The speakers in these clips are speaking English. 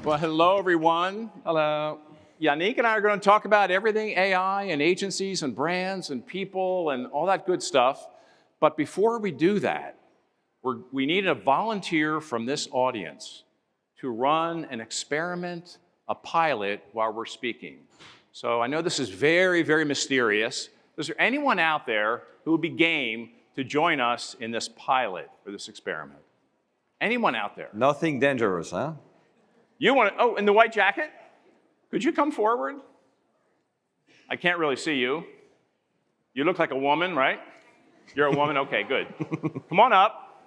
Well, hello, everyone. Hello. Yannick and I are going to talk about everything AI and agencies and brands and people and all that good stuff. But before we do that, we need a volunteer from this audience to run an experiment, a pilot, while we're speaking. So I know this is very, very mysterious. Is there anyone out there who would be game to join us in this pilot or this experiment? Anyone out there? Nothing dangerous, huh? You want to, oh, in the white jacket? Could you come forward? I can't really see you. You look like a woman, right? You're a woman? Okay, good. Come on up.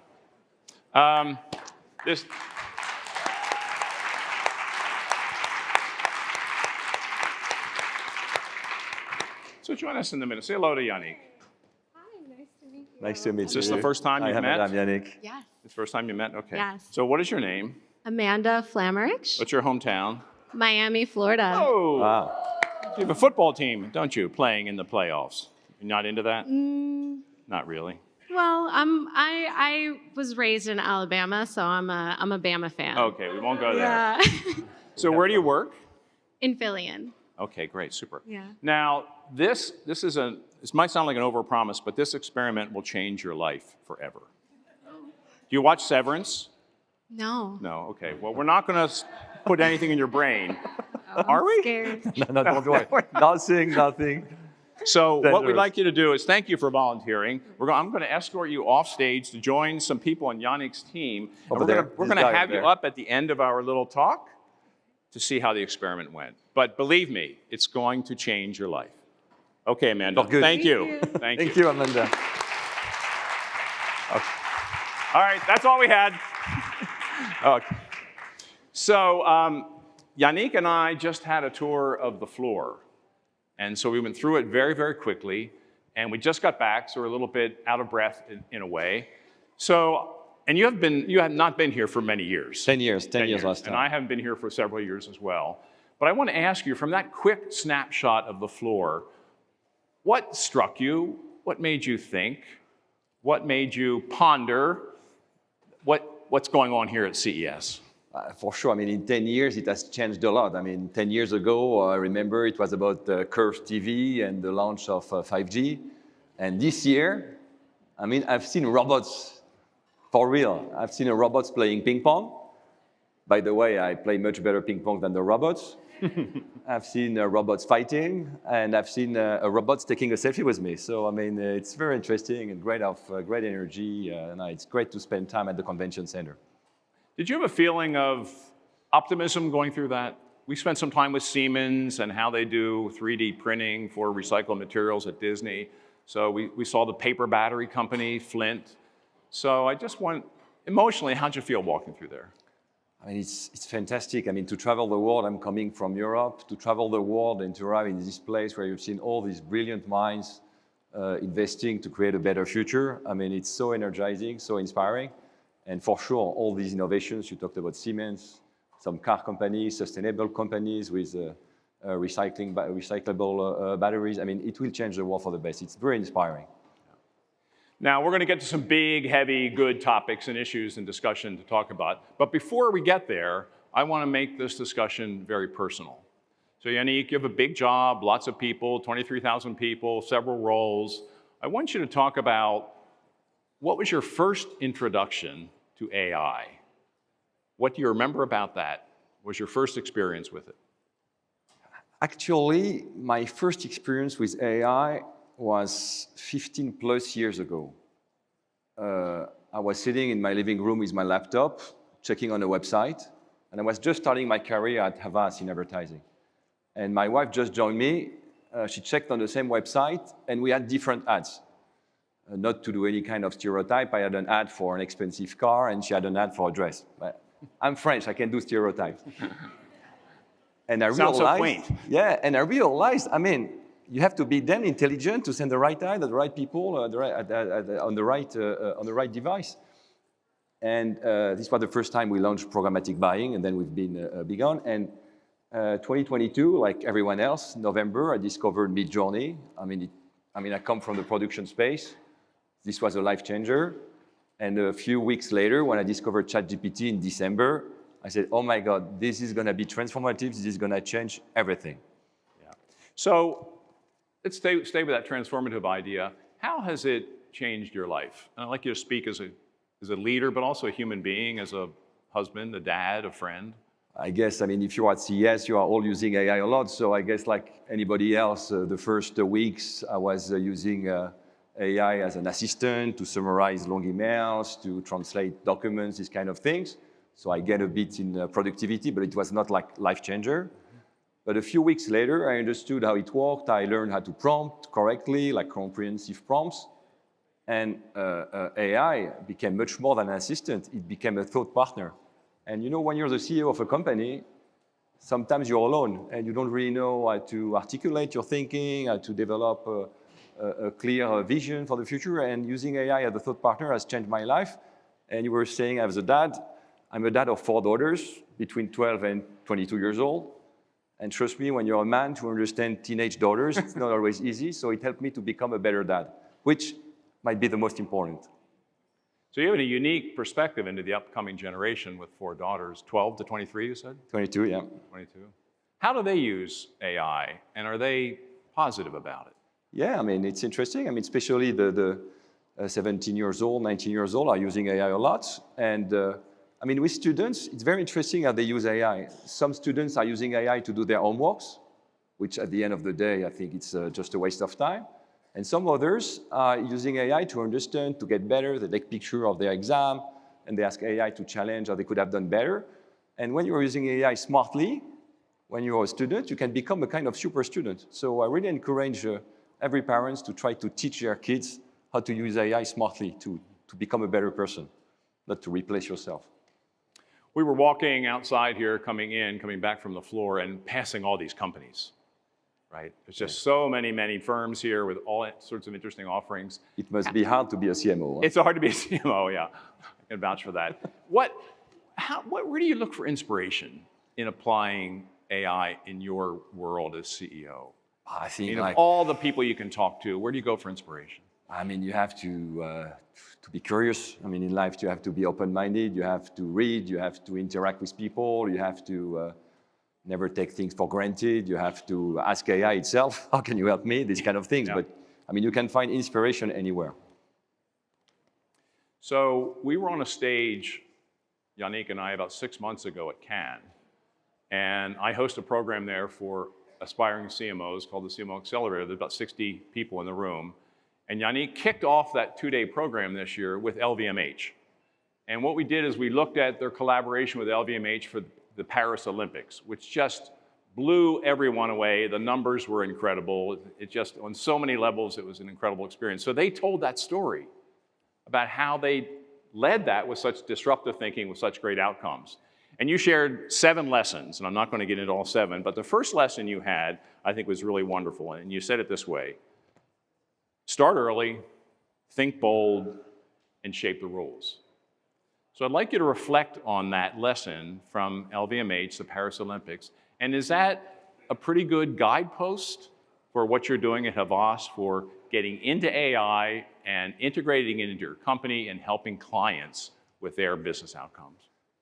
So join us in a minute. Say hello to Yannick. Hi, nice to meet you. Nice to meet you. Is this the first time you've met? I'm Yannick. Yes. It's the first time you met? Okay. Yes. So what is your name? Amanda Flammerich, What's your hometown? Miami, Florida. Oh, Wow. you have a football team, don't you, playing in the playoffs? You're not into that? Not really. Well, I was raised in Alabama, so I'm a Bama fan. Okay, we won't go there. Yeah. So where do you work? In Phillian. Okay, great, super. Yeah. Now, this might sound like an overpromise, but this experiment will change your life forever. Do you watch Severance? No. No, okay. Well, we're not going to put anything in your brain. Are we? Scared. No, don't worry. Nothing. So what we'd Dangerous. like you to do is thank you for volunteering. I'm going to escort you off stage to join some people on Yannick's team. And Over there. we're This going to guy have over you there. up at the end of our little talk to see how the experiment went. But believe me, it's going to change your life. Okay, Amanda. Oh, good. Thank you. you. Thank Thank you, Amanda. All right, that's all we had. Okay. So Yannick and I just had a tour of the floor. And so we went through it very, very quickly. And we just got back, so we're a little bit out of breath in a way. So, and you have not been here for many years. 10 years last time. And I haven't been here for several years as well. But I want to ask you, from that quick snapshot of the floor, what struck you? What made you think? What made you ponder? What's going on here at CES? For sure. I mean, in 10 years, it has changed a lot. I mean, 10 years ago, I remember it was about curved TV and the launch of 5G. And this year, I mean, I've seen robots for real. I've seen robots playing ping pong. By the way, I play much better ping pong than the robots. I've seen robots fighting, and I've seen robots taking a selfie with me. So, I mean, it's very interesting and great energy. And it's great to spend time at the convention center. Did you have a feeling of optimism going through that? We spent some time with Siemens and how they do 3D printing for recycled materials at Disney. So we saw the paper battery company, Flint. So I just want, emotionally, how'd you feel walking through there? I mean, it's fantastic. I mean, to travel the world, I'm coming from Europe, to travel the world and to arrive in this place where you've seen all these brilliant minds investing to create a better future. I mean, it's so energizing, so inspiring. And for sure, all these innovations, you talked about Siemens, some car companies, sustainable companies with recyclable batteries. I mean, it will change the world for the best. It's very inspiring. Now, we're going to get to some big, heavy, good topics and issues and discussion to talk about. But before we get there, I want to make this discussion very personal. So, Yannick, you have a big job, lots of people, 23,000 people, several roles. I want you to talk about what was your first introduction to AI? What do you remember about that? What was your first experience with it? Actually, my first experience with AI was 15 plus years ago. I was sitting in my living room with my laptop, checking on a website, and I was just starting my career at Havas in advertising. And my wife just joined me. She checked on the same website, and we had different ads. Not to do any kind of stereotype, I had an ad for an expensive car, and she had an ad for a dress. But I'm French, I can do stereotypes. And I realized, Sounds so quaint. Yeah, and I realized, I mean, you have to be then intelligent to send the right ad at the right people on the right device. And this was the first time we launched programmatic buying, and then we've been big on. And 2022, like everyone else, November, I discovered Midjourney. I mean, I come from the production space. This was a life changer. And a few weeks later, when I discovered ChatGPT in December, I said, oh my God, this is going to be transformative. This is going to change everything. Yeah. So let's stay with that transformative idea. How has it changed your life? And I'd like you to speak as a leader, but also a human being, as a husband, a dad, a friend. I guess, I mean, if you're at CES, you are all using AI a lot. So I guess like anybody else, the first weeks I was using AI as an assistant to summarize long emails, to translate documents, these kind of things. So I get a bit in productivity, but it was not like life changer. But a few weeks later, I understood how it worked. I learned how to prompt correctly, like comprehensive prompts. And AI became much more than an assistant. It became a thought partner. And you know, when you're the CEO of a company, sometimes you're alone and you don't really know how to articulate your thinking, how to develop a clear vision for the future. And using AI as a thought partner has changed my life. And you were saying, I was a dad. I'm a dad of 4 daughters, between 12 and 22 years old. And trust me, when you're a man, to understand teenage daughters, it's not always easy. So it helped me to become a better dad, which might be the most important. So you have a unique perspective into the upcoming generation with 4 daughters, 12 to 23, you said? 22, yeah. 22. How do they use AI, and are they positive about it? Yeah, I mean, it's interesting. I mean, especially the 17 years old, 19 years old are using AI a lot. And I mean, with students, it's very interesting how they use AI. Some students are using AI to do their homeworks, which at the end of the day, I think it's just a waste of time. And some others are using AI to understand, to get better. They take picture of their exam, and they ask AI to challenge how they could have done better. And when you're using AI smartly, when you're a student, you can become a kind of super student. So I really encourage every parent to try to teach their kids how to use AI smartly to become a better person, not to replace yourself. We were walking outside here, coming back from the floor, and passing all these companies. Right? There's just so many firms here with all sorts of interesting offerings. It must be hard to be a CMO. Huh? It's hard to be a CMO, yeah. I can vouch for that. Where do you look for inspiration in applying AI in your world as CEO? I think of all the people you can talk to, where do you go for inspiration? I mean, you have to be curious. I mean, in life, you have to be open-minded. You have to read. You have to interact with people. You have to never take things for granted. You have to ask AI itself, how can you help me? These kind of things. Yeah. But I mean, you can find inspiration anywhere. So we were on a stage, Yannick and I, about 6 months ago at Cannes. And I host a program there for aspiring CMOs called the CMO Accelerator. There's about 60 people in the room. And Yannick kicked off that 2-day program this year with LVMH. And what we did is we looked at their collaboration with LVMH for the Paris Olympics, which just blew everyone away. The numbers were incredible. It just, on so many levels, it was an incredible experience. So they told that story about how they led that with such disruptive thinking, with such great outcomes. And you shared 7 lessons, and I'm not going to get into all 7, but the first lesson you had, I think, was really wonderful. And you said it this way: start early, think bold, and shape the rules. So I'd like you to reflect on that lesson from LVMH, the Paris Olympics. And is that a pretty good guidepost for what you're doing at Havas for getting into AI and integrating it into your company and helping clients with their business outcomes?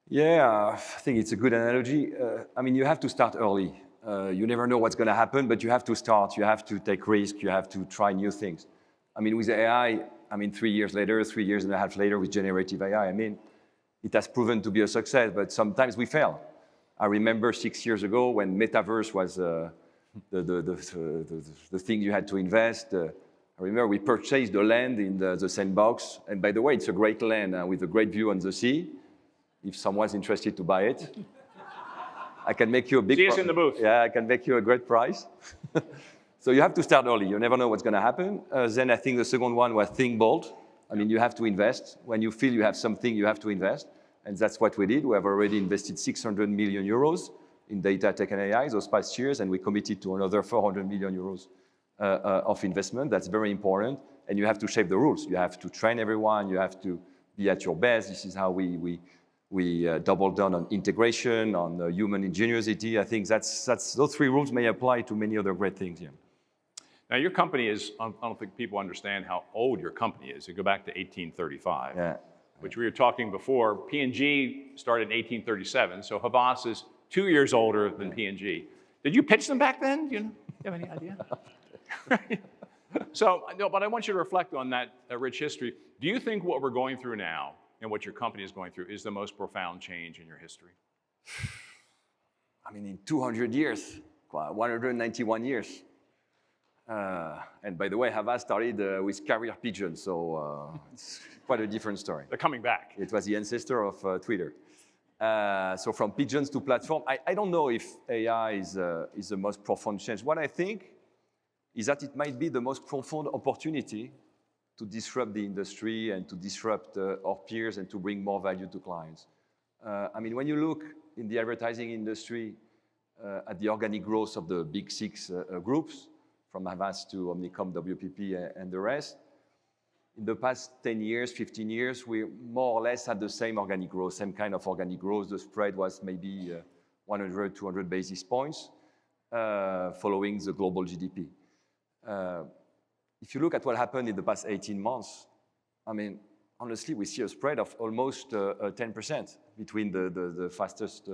Yeah, I think it's a good analogy. I mean, you have to start early. You never know what's going to happen, but you have to start. You have to take risks. You have to try new things. I mean, with AI, I mean, 3 years later, 3 years and a half later with generative AI, I mean, it has proven to be a success, but sometimes we fail. I remember 6 years ago when metaverse was the thing you had to invest. I remember we purchased the land in the sandbox. And by the way, it's a great land with a great view on the sea. If someone's interested to buy it, I can make you a big price. See us in the booth. Yeah, I can make you a great price. So you have to start early. You never know what's going to happen. Then I think the second one was think bold. I mean, you have to invest. When you feel you have something, you have to invest. And that's what we did. We have already invested 600 million euros in data, tech, and AI those past years, and we committed to another 400 million euros of investment. That's very important. And you have to shape the rules. You have to train everyone. You have to be at your best. This is how we double down on integration, on human ingenuity. I think those 3 rules may apply to many other great things. Yeah. Now, your company is, I don't think people understand how old your company is. You go back to 1835. Yeah. which we were talking before. P&G started in 1837, so Havas is 2 years older than P&G. Did you pitch them back then? Do you have any idea? So, no, but I want you to reflect on that rich history. Do you think what we're going through now and what your company is going through is the most profound change in your history? I mean, in 200 years, 191 years. And by the way, Havas started with carrier pigeons, so it's quite a different story. They're coming back. It was the ancestor of Twitter. So from pigeons to platform, I don't know if AI is the most profound change. What I think is that it might be the most profound opportunity to disrupt the industry and to disrupt our peers and to bring more value to clients. I mean, when you look in the advertising industry at the organic growth of the big six groups, from Havas to Omnicom, WPP, and the rest, in the past 10 years, 15 years, we more or less had the same organic growth, same kind of organic growth. The spread was maybe 100, 200 basis points following the global GDP. If you look at what happened in the past 18 months, I mean, honestly, we see a spread of almost 10% between the fastest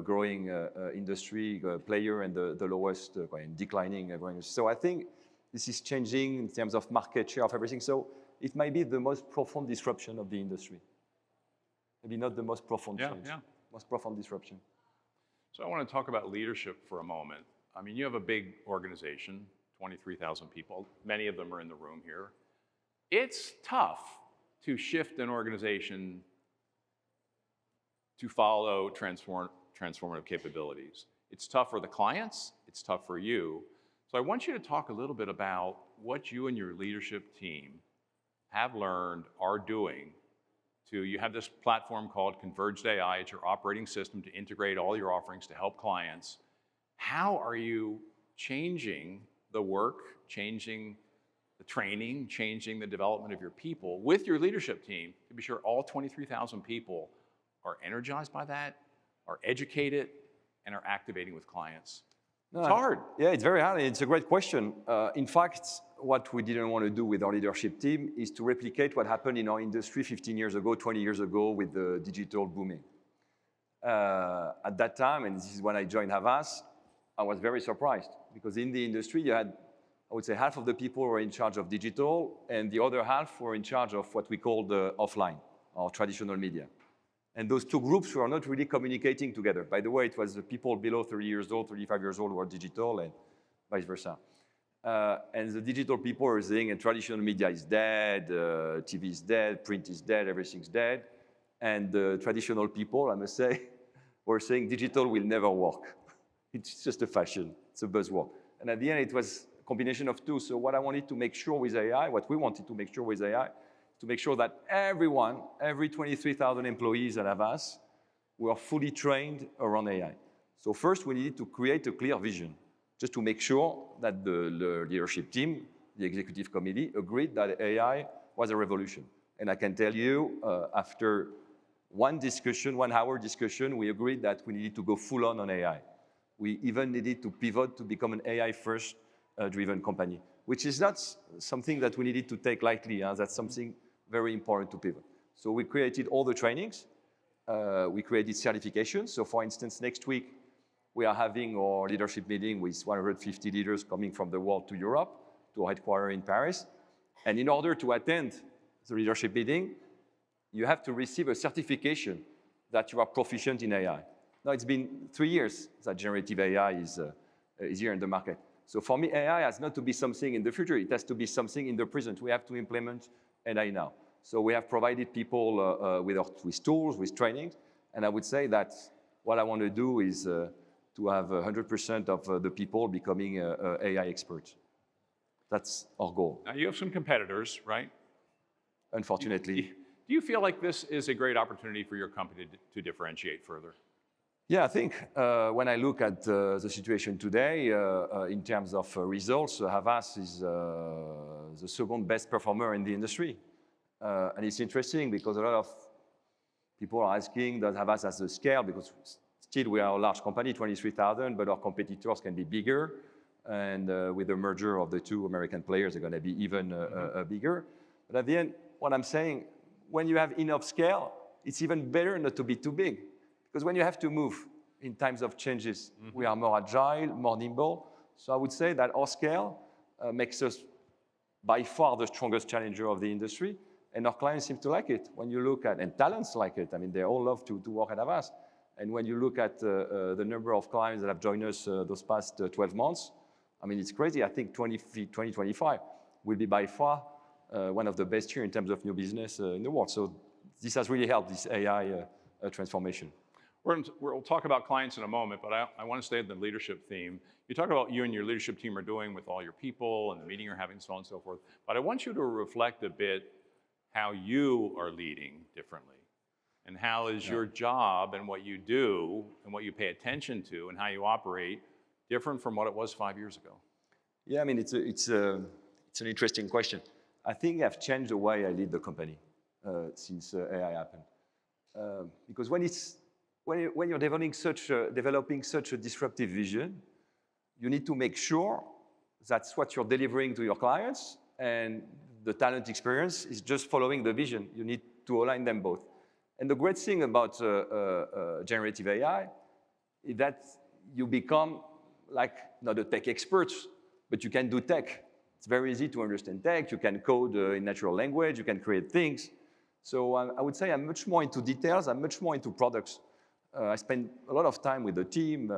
growing industry player and the lowest declining growing. So I think this is changing in terms of market share of everything. So it might be the most profound disruption of the industry. Maybe not the most profound change, most profound disruption. So I want to talk about leadership for a moment. I mean, you have a big organization, 23,000 people. Many of them are in the room here. It's tough to shift an organization to follow transformative capabilities. It's tough for the clients, it's tough for you. So I want you to talk a little bit about what you and your leadership team have learned, are doing you have this platform called Converged AI. It's your operating system to integrate all your offerings to help clients. How are you changing the work, changing the training, changing the development of your people with your leadership team to be sure all 23,000 people are energized by that, are educated, and are activating with clients? It's hard. Yeah, it's very hard. It's a great question. In fact, what we didn't want to do with our leadership team is to replicate what happened in our industry 15 years ago, 20 years ago with the digital booming. At that time, and this is when I joined Havas, I was very surprised because in the industry you had, I would say, half of the people were in charge of digital and the other half were in charge of what we call the offline or traditional media. And those two groups were not really communicating together. By the way, it was the people below 30 years old, 35 years old who were digital and vice versa. And the digital people were saying, and traditional media is dead, TV is dead, print is dead, everything's dead. And the traditional people, I must say, were saying digital will never work. It's just a fashion, it's a buzzword. And at the end, it was a combination of two. So what I wanted to make sure with AI, what we wanted to make sure with AI, to make sure that everyone, every 23,000 employees at Havas, were fully trained around AI. So first, we needed to create a clear vision, just to make sure that the leadership team, the executive committee, agreed that AI was a revolution. And I can tell you, after one hour discussion, we agreed that we needed to go full on AI. We even needed to pivot to become an AI-first driven company, which is not something that we needed to take lightly. That's something very important to pivot. So we created all the trainings. We created certifications. So for instance, next week, we are having our leadership meeting with 150 leaders coming from the world to Europe, to our headquarters in Paris. And in order to attend the leadership meeting, you have to receive a certification that you are proficient in AI. Now, it's been 3 years that generative AI is here in the market. So for me, AI has not to be something in the future. It has to be something in the present. We have to implement AI now. So we have provided people with tools, with trainings. And I would say that what I want to do is to have 100% of the people becoming AI experts. That's our goal. Now, you have some competitors, right? Unfortunately. Do you feel like this is a great opportunity for your company to differentiate further? Yeah, I think when I look at the situation today, in terms of results, Havas is the second best performer in the industry. And it's interesting because a lot of people are asking, does Havas has the scale? Because still we are a large company, 23,000, but our competitors can be bigger. And with the merger of the two American players, they're going to be even bigger. But at the end, what I'm saying, when you have enough scale, it's even better not to be too big. Because when you have to move in times of changes, we are more agile, more nimble. So I would say that our scale makes us by far the strongest challenger of the industry. And our clients seem to like it. When you look at, and talents like it, I mean, they all love to work at Havas. And when you look at the number of clients that have joined us those past 12 months, I mean, it's crazy. I think 2025 will be by far one of the best years in terms of new business in the world. So this has really helped, this AI transformation. We'll talk about clients in a moment, but I want to stay in the leadership theme. You talk about what you and your leadership team are doing with all your people and the meeting you're having, so on and so forth. But I want you to reflect a bit how you are leading differently. And how is your job and what you do and what you pay attention to and how you operate different from what it was 5 years ago? Yeah, I mean, it's an interesting question. I think I've changed the way I lead the company since AI happened. Because when you're developing such a disruptive vision, you need to make sure that's what you're delivering to your clients, and the talent experience is just following the vision. You need to align them both. And the great thing about generative AI is that you become like not a tech expert, but you can do tech. It's very easy to understand tech. You can code in natural language. You can create things. So I would say I'm much more into details. I'm much more into products. I spend a lot of time with the team,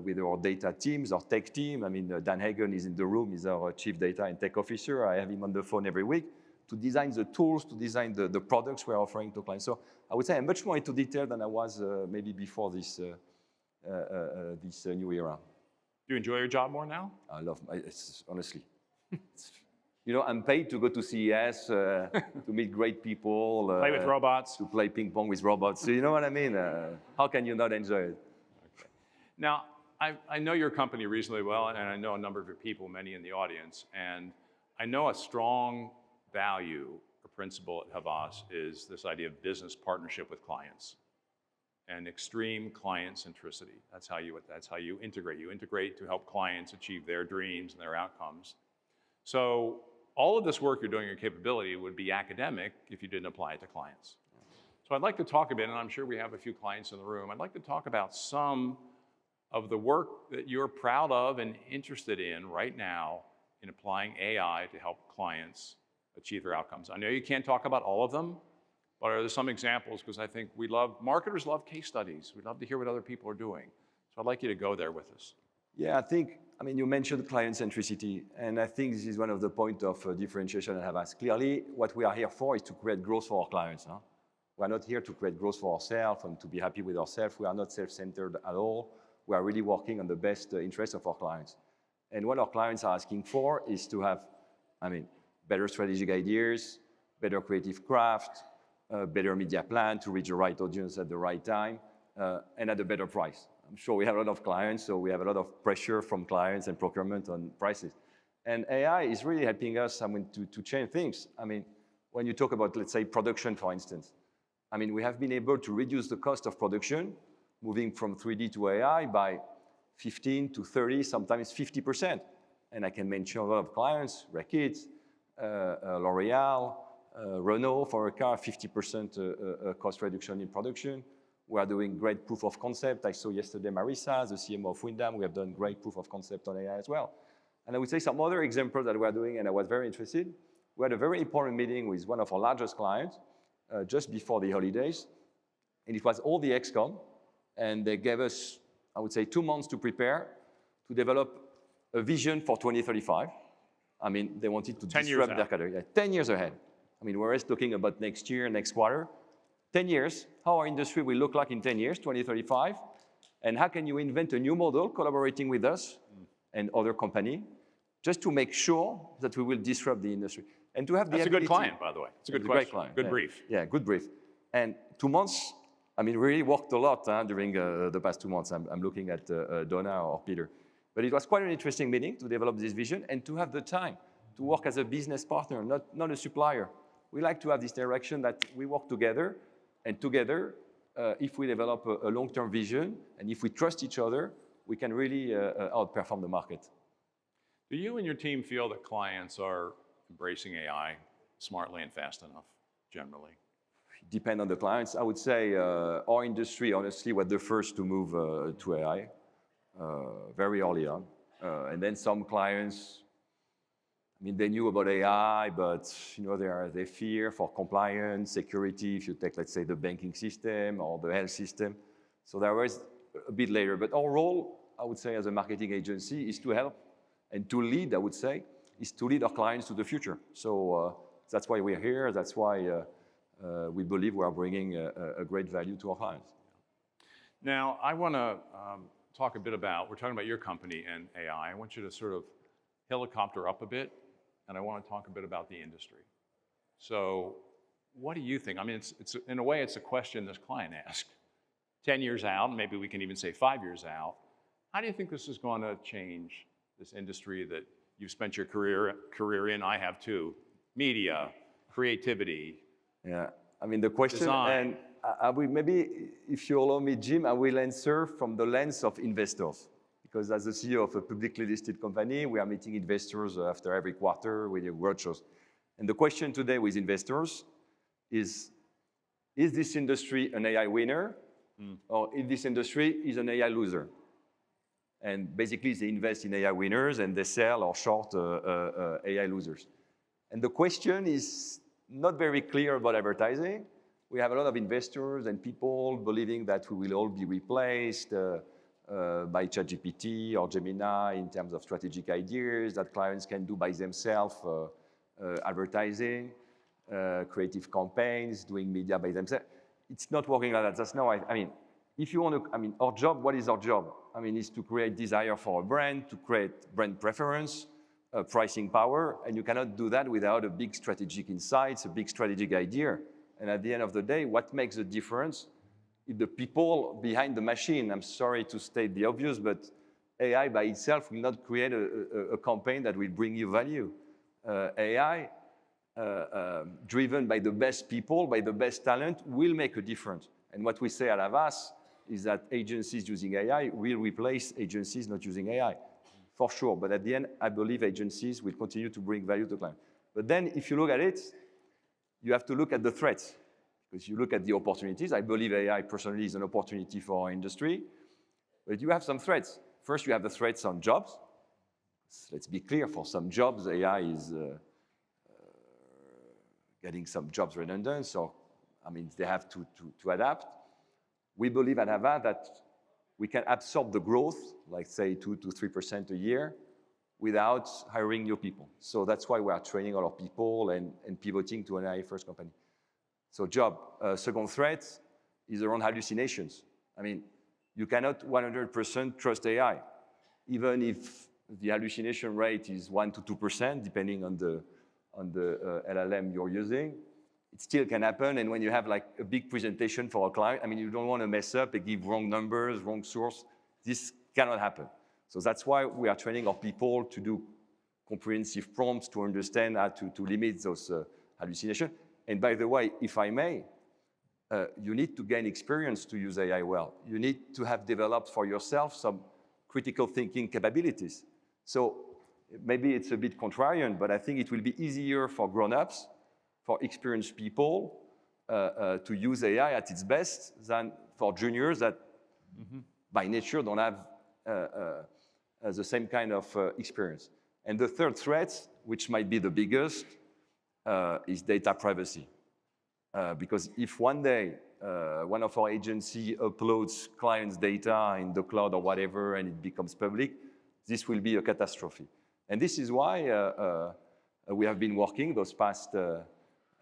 with our data teams, our tech team. I mean, Dan Hagen is in the room. He's our Chief Data and Tech Officer. I have him on the phone every week to design the tools, to design the products we're offering to clients. So I would say I'm much more into detail than I was maybe before this new era. Do you enjoy your job more now? I love it, honestly. You know, I'm paid to go to CES, to meet great people. Play with robots. To play ping pong with robots. So you know what I mean? How can you not enjoy it? Okay. Now, I know your company reasonably well, and I know a number of your people, many in the audience, and I know a strong value or principle at Havas is this idea of business partnership with clients and extreme client centricity. That's how you integrate. You integrate to help clients achieve their dreams and their outcomes. So all of this work you're doing, your capability, would be academic if you didn't apply it to clients. So I'd like to talk a bit, and I'm sure we have a few clients in the room, I'd like to talk about some of the work that you're proud of and interested in right now in applying AI to help clients achieve their outcomes. I know you can't talk about all of them, but are there some examples? Because I think marketers love case studies. We love to hear what other people are doing. So I'd like you to go there with us. Yeah, I mean, you mentioned client centricity, and I think this is one of the points of differentiation at Havas. Clearly, what we are here for is to create growth for our clients. Huh? We are not here to create growth for ourselves and to be happy with ourselves. We are not self-centered at all. We are really working on the best interests of our clients. And what our clients are asking for is to have, I mean, better strategic ideas, better creative craft, better media plan to reach the right audience at the right time, and at a better price. I'm sure we have a lot of clients, so we have a lot of pressure from clients and procurement on prices. And AI is really helping us, I mean, to change things. I mean, when you talk about, let's say, production, for instance, I mean, we have been able to reduce the cost of production, moving from 3D to AI by 15 to 30, sometimes 50%. And I can mention a lot of clients, Reckitt, L'Oreal, Renault for a car, 50% cost reduction in production. We are doing great proof of concept. I saw yesterday Marissa, the CMO of Wyndham. We have done great proof of concept on AI as well. And I would say some other examples that we are doing, and I was very interested. We had a very important meeting with one of our largest clients just before the holidays. And it was all the XCOM. And they gave us, I would say, 2 months to prepare, to develop a vision for 2035. I mean, they wanted to disrupt their category. Yeah, 10 years ahead. I mean, whereas talking about next year, next quarter, 10 years, how our industry will look like in 10 years, 2035, and how can you invent a new model collaborating with us and other company, just to make sure that we will disrupt the industry. And to have the ability— That's a good client, by the way. It's a good great client. Good brief. Yeah, good brief. And 2 months, I mean, we really worked a lot during the past 2 months. I'm looking at Donna or Peter. But it was quite an interesting meeting to develop this vision and to have the time to work as a business partner, not a supplier. We like to have this direction that we work together, and together, if we develop a long-term vision and if we trust each other, we can really outperform the market. Do you and your team feel that clients are embracing AI smartly and fast enough? generally? Depend on the clients. I would say our industry, honestly, was the first to move to AI very early on. And then some clients, I mean, they knew about AI, but you know, they fear for compliance, security. If you take, let's say, the banking system or the health system, so that was a bit later. But our role, I would say, as a marketing agency, is to help and to lead. I would say, is to lead our clients to the future. So that's why we're here. That's why we believe we are bringing a great value to our clients. Now, I want to talk a bit about. We're talking about your company and AI. I want you to sort of helicopter up a bit. And I want to talk a bit about the industry. So what do you think? I mean, it's in a way, it's a question this client asked. 10 years out, maybe we can even say 5 years out, how do you think this is going to change this industry that you've spent your career in? I have too. Media, creativity. Yeah, I mean, the question, design. and I will maybe, if you allow me, Jim, I will answer from the lens of investors. Because as the CEO of a publicly listed company, we are meeting investors after every quarter with roadshows. And the question today with investors is this industry an AI winner? Or is this industry is an AI loser? And basically, they invest in AI winners and they sell or short AI losers. And the question is not very clear about advertising. We have a lot of investors and people believing that we will all be replaced by ChatGPT or Gemini in terms of strategic ideas that clients can do by themselves, advertising, creative campaigns, doing media by themselves. It's not working like that. That's now, I mean, if you want to, I mean, our job, what is our job? I mean, is to create desire for a brand, to create brand preference, pricing power, and you cannot do that without a big strategic insights, a big strategic idea. And at the end of the day, what makes the difference? The people behind the machine. I'm sorry to state the obvious, but AI by itself will not create a campaign that will bring you value. AI, driven by the best people, by the best talent, will make a difference. And what we say at Havas is that agencies using AI will replace agencies not using AI, for sure. But at the end, I believe agencies will continue to bring value to clients. But then if you look at it, you have to look at the threats. Because you look at the opportunities, I believe AI personally is an opportunity for our industry, but you have some threats. First, you have the threats on jobs. Let's be clear, for some jobs, AI is getting some jobs redundant, so I mean, they have to adapt. We believe at Havas that we can absorb the growth, like say 2 to 3% a year, without hiring new people. So that's why we are training all our people and pivoting to an AI-first company. So job. Second threat is around hallucinations. I mean, you cannot 100% trust AI. Even if the hallucination rate is 1 to 2%, depending on the LLM you're using, it still can happen. And when you have like a big presentation for a client, I mean, you don't want to mess up and give wrong numbers, wrong source. This cannot happen. So that's why we are training our people to do comprehensive prompts to understand how to limit those hallucinations. And by the way, if I may, you need to gain experience to use AI well. You need to have developed for yourself some critical thinking capabilities. So maybe it's a bit contrarian, but I think it will be easier for grown-ups, for experienced people to use AI at its best than for juniors that by nature don't have the same kind of experience. And the third threat, which might be the biggest, is data privacy. Because if one day one of our agencies uploads clients' data in the cloud or whatever and it becomes public, this will be a catastrophe. And this is why we have been working those past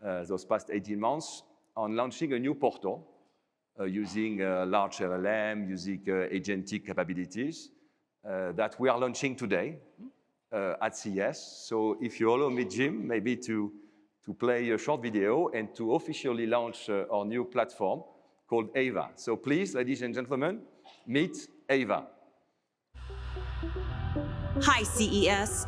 18 months on launching a new portal using large LLM, using agentic capabilities that we are launching today at CES. So if you allow me, Jim, maybe to play a short video and to officially launch our new platform called Ava. So please, ladies and gentlemen, meet Ava. Hi, CES.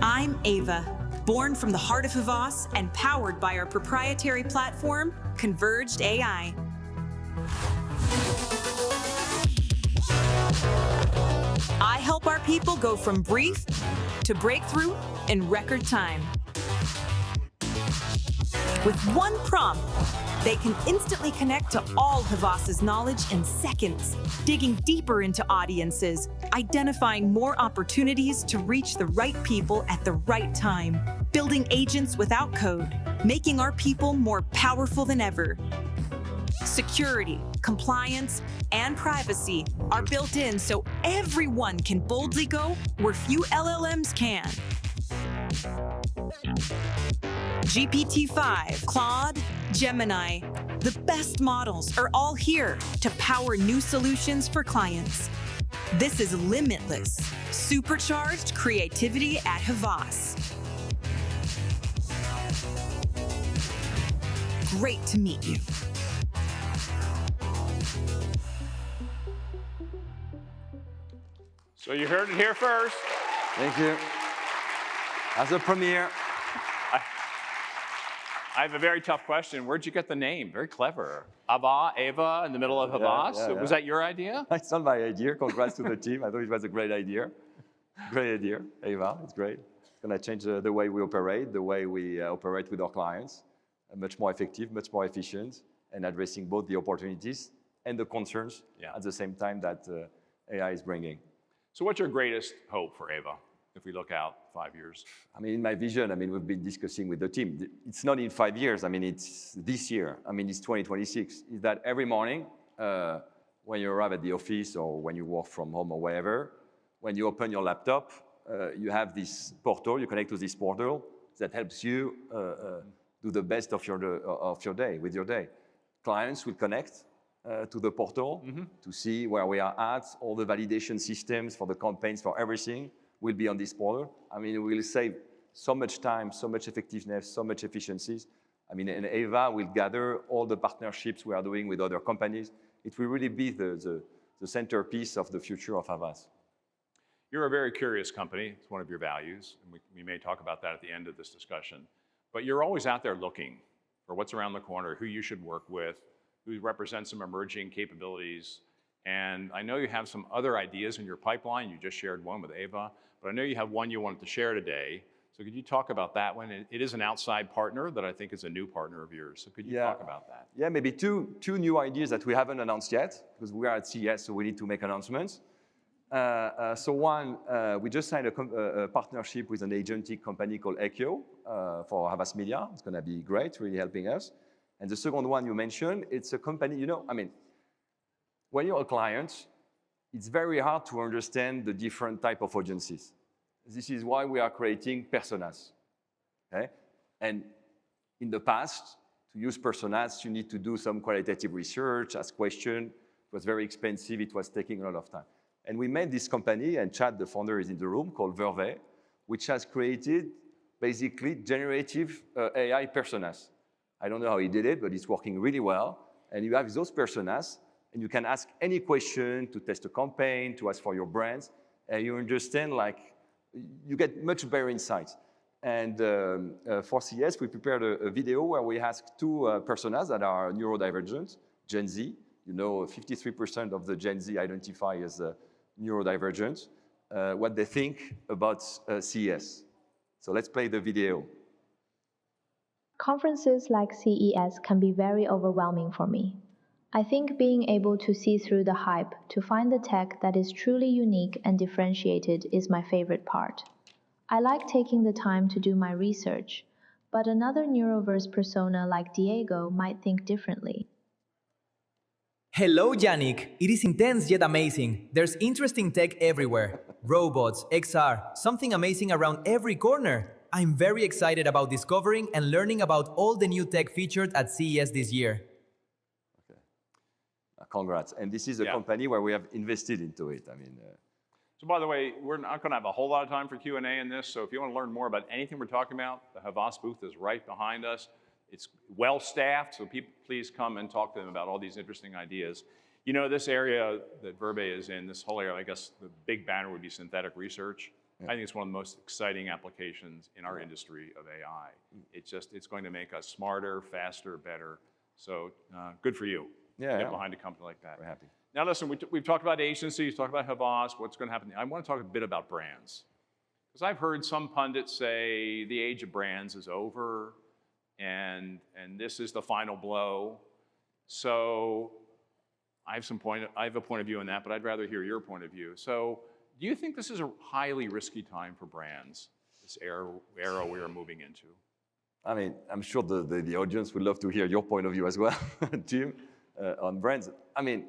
I'm Ava, born from the heart of Havas and powered by our proprietary platform, Converged AI. I help our people go from brief to breakthrough in record time. With one prompt, they can instantly connect to all Havas's knowledge in seconds, digging deeper into audiences, identifying more opportunities to reach the right people at the right time, building agents without code, making our people more powerful than ever. Security, compliance, and privacy are built in so everyone can boldly go where few LLMs can. GPT-5, Claude, Gemini, the best models are all here to power new solutions for clients. This is limitless, supercharged creativity at Havas. Great to meet you. So you heard it here first. Thank you. As a premiere. I have a very tough question. Where'd you get the name? Very clever. Ava, in the middle of Havas. Yeah. Was that your idea? It's not my idea. Congrats to the team. I thought it was a great idea. Great idea, Ava. It's great. It's going to change the way we operate, the way we operate with our clients. Much more effective, much more efficient, and addressing both the opportunities and the concerns at the same time that AI is bringing. So what's your greatest hope for Ava if we look out 5 years? I mean, in my vision, we've been discussing with the team. It's not in 5 years. It's this year. It's 2026. Is that every morning when you arrive at the office or when you work from home or wherever, when you open your laptop, you have this portal, you connect to this portal that helps you do the best of your day, with your day. Clients will connect to the portal to see where we are at. All the validation systems for the campaigns, for everything will be on this portal. We will save so much time, so much effectiveness, so much efficiencies. And Ava will gather all the partnerships we are doing with other companies. It will really be the centerpiece of the future of Havas. You're a very curious company. It's one of your values. And we may talk about that at the end of this discussion. But you're always out there looking for what's around the corner, who you should work with, who represents some emerging capabilities. And I know you have some other ideas in your pipeline. You just shared one with Ava, but I know you have one you wanted to share today. So could you talk about that one? It is an outside partner that I think is a new partner of yours. So could you talk about that? Yeah, maybe two new ideas that we haven't announced yet, because we are at CES, so we need to make announcements. So one, we just signed a partnership with an agentic company called Ekio for Havas Media. It's going to be great, really helping us. And the second one you mentioned, it's a company, when you're a client, it's very hard to understand the different type of audiences. This is why we are creating personas. Okay? And in the past, to use personas, you need to do some qualitative research, ask questions. It was very expensive. It was taking a lot of time. And we made this company, and Chad, the founder, is in the room, called Verve, which has created basically generative AI personas. I don't know how he did it, but it's working really well. And you have those personas, and you can ask any question to test a campaign, to ask for your brands, and you understand, you get much better insights. And for CES, we prepared a video where we asked two personas that are neurodivergent, Gen Z. 53% of the Gen Z identify as neurodivergent, what they think about CES. So let's play the video. Conferences like CES can be very overwhelming for me. I think being able to see through the hype to find the tech that is truly unique and differentiated is my favorite part. I like taking the time to do my research, but another Neuroverse persona like Diego might think differently. Hello, Yannick. It is intense yet amazing. There's interesting tech everywhere. Robots, XR, something amazing around every corner. I'm very excited about discovering and learning about all the new tech featured at CES this year. Okay. Congrats. And this is a company where we have invested into it. So by the way, we're not going to have a whole lot of time for Q&A in this. So if you want to learn more about anything we're talking about, the Havas booth is right behind us. It's well-staffed, so people please come and talk to them about all these interesting ideas. This area that Verve is in, this whole area, I guess the big banner would be synthetic research. Yeah. I think it's one of the most exciting applications in our industry of AI. It's going to make us smarter, faster, better. So good for you. Get behind a company like that. We're happy. Now listen, we've talked about agencies, talked about Havas, what's going to happen. I want to talk a bit about brands. Because I've heard some pundits say the age of brands is over. and this is the final blow. So I have a point of view on that, but I'd rather hear your point of view. So do you think this is a highly risky time for brands, this era we are moving into? I mean, I'm sure the audience would love to hear your point of view as well, Jim, on brands. I mean,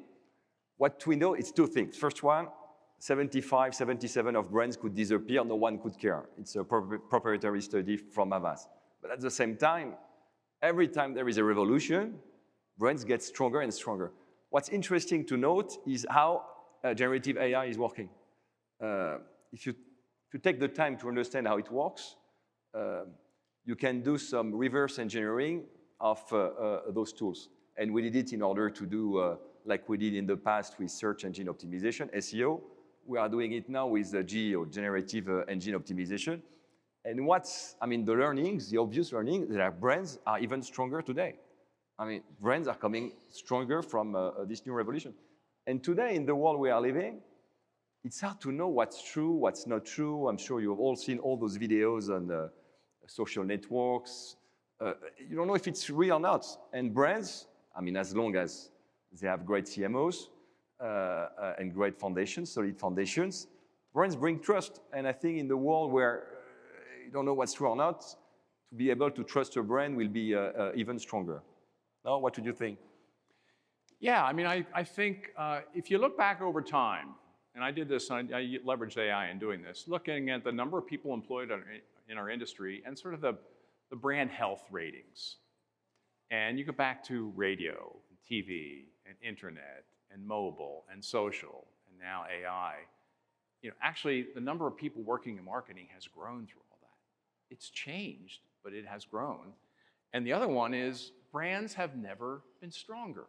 what we know is two things. First one, 75, 77 of brands could disappear, no one could care. It's a proprietary study from Havas. But at the same time, every time there is a revolution, brands get stronger and stronger. What's interesting to note is how generative AI is working. If you take the time to understand how it works, you can do some reverse engineering of those tools. And we did it in order to do, like we did in the past with search engine optimization, SEO. We are doing it now with GEO, generative engine optimization. And the learnings, the obvious learning, that our brands are even stronger today. I mean, brands are coming stronger from this new revolution. And today, in the world we are living, it's hard to know what's true, what's not true. I'm sure you've all seen all those videos on social networks. You don't know if it's real or not. And brands, I mean, as long as they have great CMOs and great foundations, solid foundations, brands bring trust. And I think in the world where you don't know what's true or not, to be able to trust a brand will be even stronger. No, what do you think? Yeah, I mean, I think if you look back over time, and I did this, I leveraged AI in doing this, looking at the number of people employed in our industry and sort of the brand health ratings. And you go back to radio, and TV, and internet, and mobile, and social, and now AI. You know, actually, the number of people working in marketing has grown through all that. It's changed, but it has grown. And the other one is brands have never been stronger.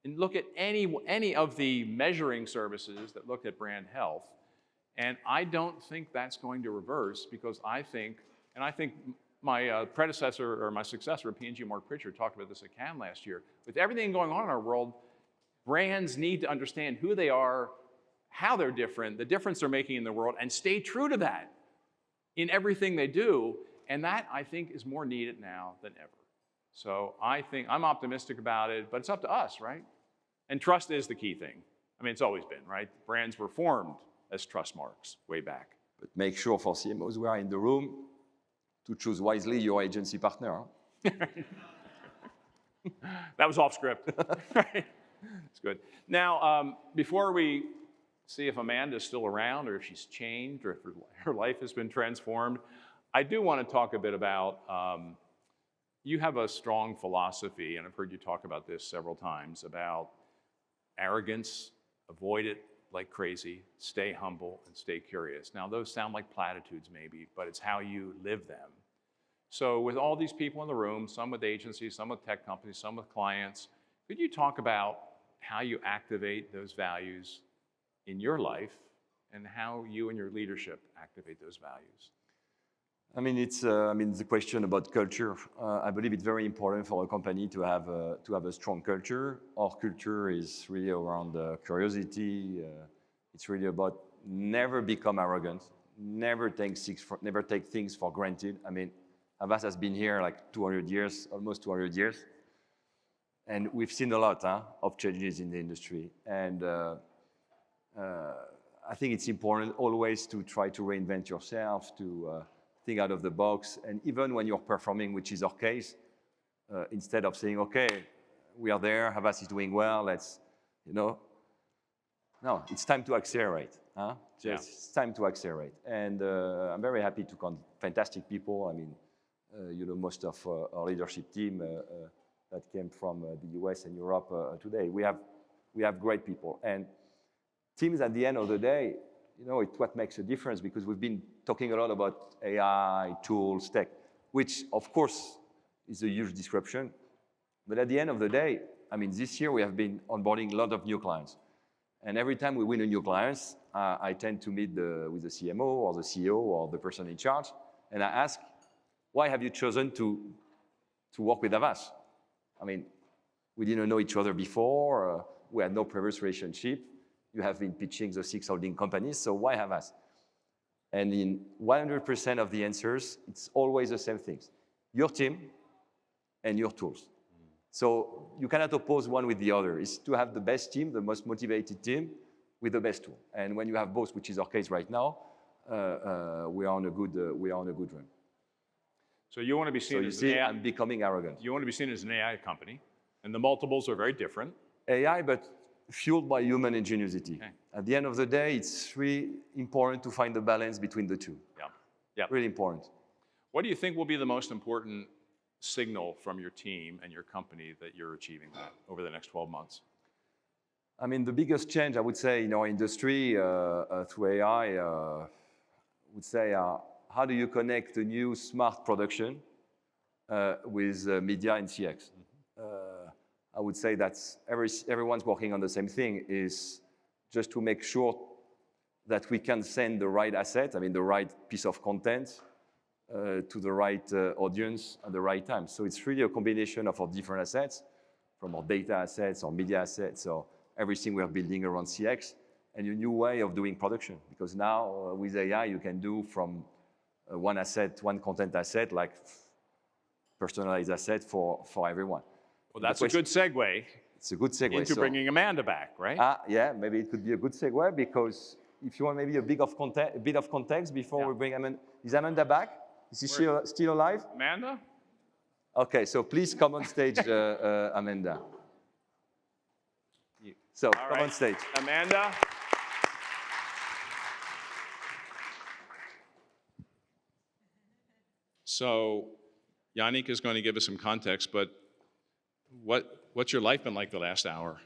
And look at any of the measuring services that look at brand health, and I don't think that's going to reverse, because I think my predecessor or my successor at P&G, Mark Pritchard, talked about this at Cannes last year. With everything going on in our world, brands need to understand who they are, how they're different, the difference they're making in the world, and stay true to that in everything they do. And that, I think, is more needed now than ever. So I think I'm optimistic about it, but it's up to us, right? And trust is the key thing. I mean, it's always been, right? Brands were formed as trust marks way back. But make sure for CMOs who are in the room to choose wisely your agency partner. Huh? That was off script. Right? It's good. Now, before we see if Amanda's still around, or if she's changed, or if her life has been transformed, I do want to talk a bit about, you have a strong philosophy, and I've heard you talk about this several times, about arrogance, avoid it like crazy, stay humble, and stay curious. Now, those sound like platitudes maybe, but it's how you live them. So with all these people in the room, some with agencies, some with tech companies, some with clients, could you talk about how you activate those values in your life and how you and your leadership activate those values? I mean, it's the question about culture. I believe it's very important for a company to have a strong culture. Our culture is really around curiosity. It's really about never become arrogant, never take things for granted. I mean, Havas has been here like 200 years, almost 200 years, and we've seen a lot of changes in the industry. And I think it's important always to try to reinvent yourself, to think out of the box. And even when you're performing, which is our case, instead of saying, okay, we are there, Havas is doing well, let's, no, it's time to accelerate. It's time to accelerate. And I'm very happy to come, fantastic people. I mean, most of our leadership team that came from the US and Europe today, we have great people. And teams at the end of the day, it's what makes a difference, because we've been talking a lot about AI, tools, tech, which of course is a huge disruption. But at the end of the day, I mean, this year we have been onboarding a lot of new clients. And every time we win a new client, I tend to meet with the CMO or the CEO or the person in charge, and I ask, why have you chosen to work with Havas? I mean, we didn't know each other before, we had no previous relationship. You have been pitching the 6 holding companies, so why Havas? And in 100% of the answers, it's always the same things. your team and your tools. So you cannot oppose one with the other. It's to have the best team, the most motivated team, with the best tool. And when you have both, which is our case right now, we are on a good run. So you want to be So seen you as see, an AI, I'm becoming arrogant. you want to be seen as an AI company, and the multiples are very different. AI, but fueled by human ingenuity. Okay. At the end of the day, it's really important to find the balance between the two. Yeah. Yeah. Really important. What do you think will be the most important signal from your team and your company that you're achieving that over the next 12 months? I mean, the biggest change, I would say, in our industry through AI, would say, how do you connect a new smart production with media and CX? I would say that's everyone's working on the same thing, is just to make sure that we can send the right asset, I mean, the right piece of content to the right audience at the right time. So it's really a combination of our different assets, from our data assets, our media assets, or everything we are building around CX, and a new way of doing production. Because now with AI, you can do from one asset, one content asset, like personalized asset for everyone. Well, that's a good segue It's a good segue. into bringing Amanda back, right? Yeah, maybe it could be a good segue, because if you want maybe a bit of context before we bring Amanda. Is Amanda back? Is she still alive? Amanda? Okay, so please come on stage, Amanda. So come on stage. Amanda? So Yannick is going to give us some context, but what's your life been like the last hour?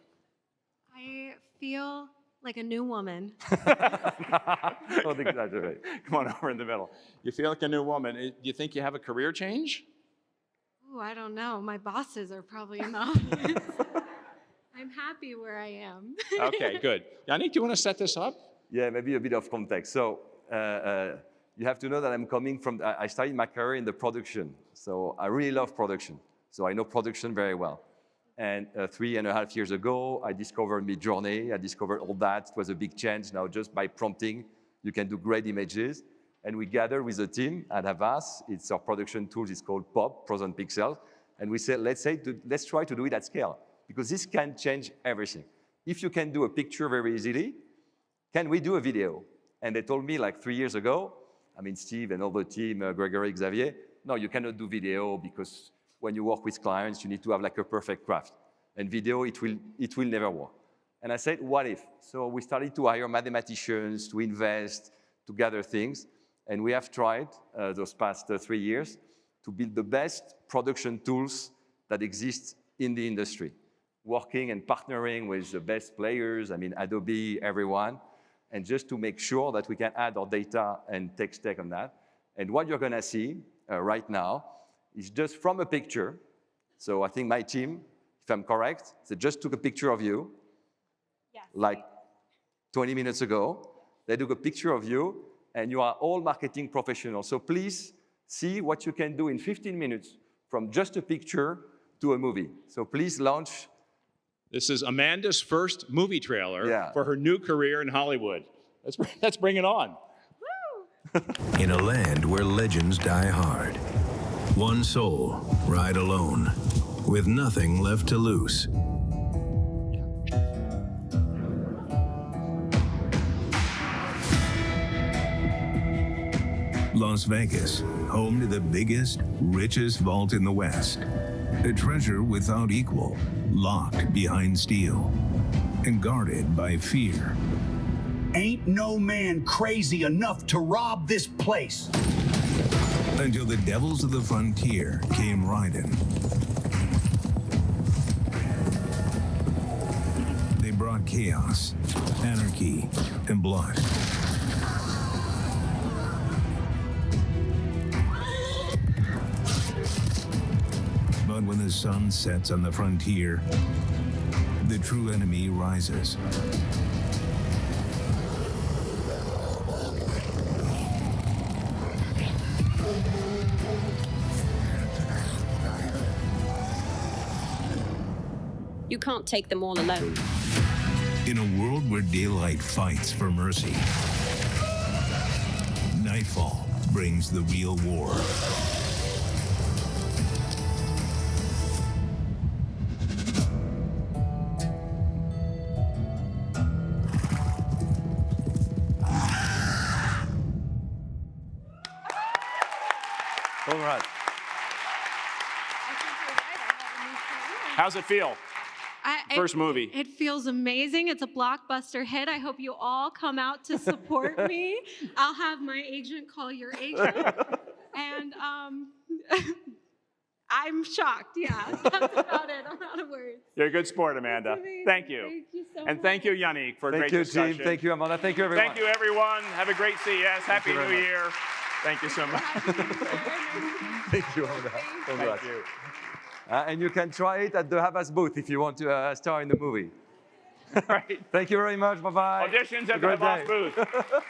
I feel like a new woman. Don't exaggerate. Come on over in the middle. You feel like a new woman. Do you think you have a career change? Ooh, I don't know. My bosses are probably in the audience. I'm happy where I am. Okay, good. Yannick, do you want to set this up? Yeah, maybe a bit of context. So you have to know that I'm coming from, I started my career in the production. So I really love production. So I know production very well. And 3.5 years ago, I discovered Midjourney. I discovered all that. It was a big change. Now just by prompting, you can do great images. And we gathered with a team at Havas. It's our production tools. It's called POP, Frozen Pixels. And we said, let's try to do it at scale, because this can change everything. If you can do a picture very easily, can we do a video? And they told me like 3 years ago, I mean, Steve and all the team, Gregory, Xavier, no, you cannot do video, because when you work with clients, you need to have like a perfect craft. And video, it will never work. And I said, what if? So we started to hire mathematicians, to invest, to gather things. And we have tried those past 3 years to build the best production tools that exist in the industry, working and partnering with the best players, I mean, Adobe, everyone, and just to make sure that we can add our data and tech stack on that. And what you're gonna see right now is just from a picture. So I think my team, if I'm correct, they just took a picture of you, like 20 minutes ago. They took a picture of you, and you are all marketing professionals. So please see what you can do in 15 minutes from just a picture to a movie. So please launch. This is Amanda's first movie trailer for her new career in Hollywood. Let's bring it on. In a land where legends die hard, one soul ride alone, with nothing left to lose. Las Vegas, home to the biggest, richest vault in the West. A treasure without equal, locked behind steel, and guarded by fear. Ain't no man crazy enough to rob this place. Until the devils of the frontier came riding. They brought chaos, anarchy, and blood. But when the sun sets on the frontier, the true enemy rises. You can't take them all alone. In a world where daylight fights for mercy, nightfall brings the real war. All right. How's it feel? First movie. It feels amazing. It's a blockbuster hit. I hope you all come out to support me. I'll have my agent call your agent. And I'm shocked. Yeah, that's about it. I'm out of words. You're a good sport, Amanda. Thank you. Thank you so much. And thank you, Yannick, for a Thank great you, discussion. team. Thank you, Amanda. Thank you, everyone. Thank you, everyone. Have a great CES. Happy you very New much. Year. Thank you so much. Thank you, Amanda. Congrats. Thank you. And you can try it at the Havas booth if you want to star in the movie. Right. Thank you very much. Bye-bye. Auditions Have at a the great Havas day. booth.